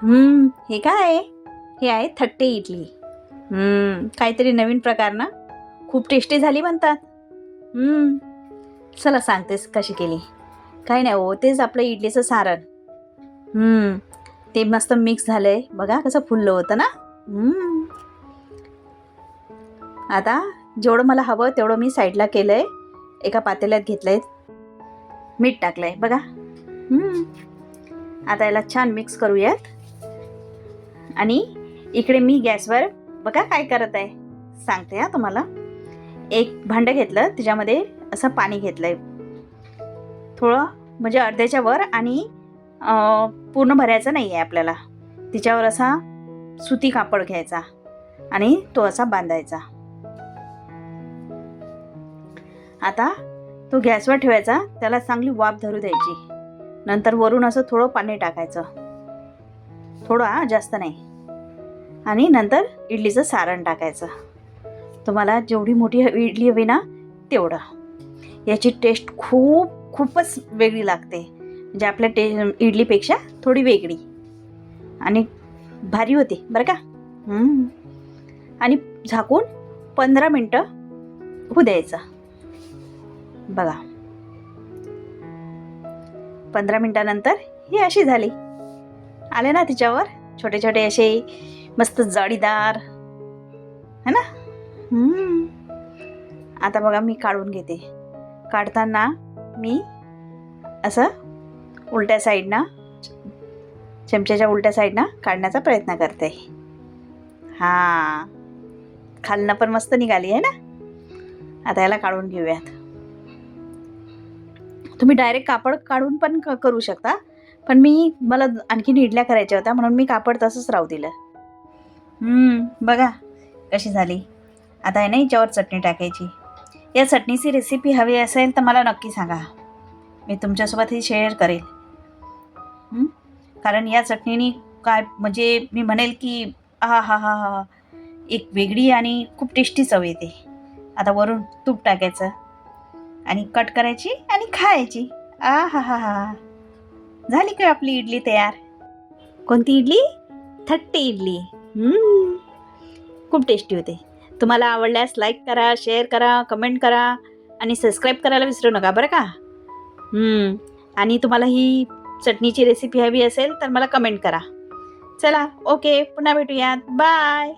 हे काय आहे? हे आहे थट्टे इडली. काहीतरी नवीन प्रकार ना. खूप टेस्टी झाली म्हणतात. चला सांगतेस कशी केली. काही नाही हो, तेच आपलं इडलीचं सारण. ते मस्त मिक्स झालंय बघा, कसं फुललं होतं ना. आता जेवढं मला हवं तेवढं मी साईडला केलंय. एका पातेल्यात घेतलंय, मीठ टाकलंय बघा. आता याला छान मिक्स करूयात. आणि इकडे मी गॅसवर बघा काय करत आहे, सांगते हा तुम्हाला. एक भांडं घेतलं, त्याच्यामध्ये असं पाणी घेतलंय थोडं, म्हणजे अर्ध्याच्या वर. आणि पूर्ण भरायचं नाही आहे आपल्याला. तिच्यावर असा सुती कापड घ्यायचा आणि तो असा बांधायचा. आता तो गॅसवर ठेवायचा, त्याला चांगली वाफ धरू द्यायची. नंतर वरून असं थोडं पाणी टाकायचं, थोडं, जास्त नाही. आणि नंतर इडलीचं सारण टाकायचं. तुम्हाला जेवढी मोठी इडली हवी ना तेवढं. याची टेस्ट खूपच वेगळी लागते, म्हणजे आपल्या इडलीपेक्षा थोडी वेगळी आणि भारी होते बरं का. आणि झाकून 15 मिनटं होऊ द्यायचं. बघा 15 मिनटानंतर ही अशी झाली. आले ना तिच्यावर छोटे छोटे असे मस्त जाळीदार, है ना. आता बघा मी काढून घेते. काढताना मी असं उलट्या साईडनं, चमच्याच्या उलट्या साईडनं काढण्याचा प्रयत्न करते. खालनं पण मस्त निघाली आहे ना. आता याला काढून घेऊयात. तुम्ही डायरेक्ट कापड काढून पण करू शकता, पण मला आणखीन इडल्या करायच्या होत्या म्हणून मी कापड तसंच राहू दिलं. बघा कशी झाली. आता आहे ना हिच्यावर चटणी टाकायची. या चटणीची रेसिपी हवी असेल तर मला नक्की सांगा, मी तुमच्यासोबत ही शेअर करेल. कारण या चटणीने काय, म्हणजे मी म्हणेल की हा एक वेगळी आणि खूप टेस्टी चव येते. आता वरून तूप टाकायचं आणि कट करायची आणि खायची. झाली का आपली इडली तयार. कोणती इडली? थट्टी इडली. खूप टेस्टी होते. तुम्हाला आवडल्यास लाईक करा, शेअर करा, कमेंट करा आणि सबस्क्राईब करायला विसरू नका बरं का. आणि तुम्हाला ही चटणीची रेसिपी हवी असेल तर मला कमेंट करा. चला ओके, पुन्हा भेटूयात. बाय.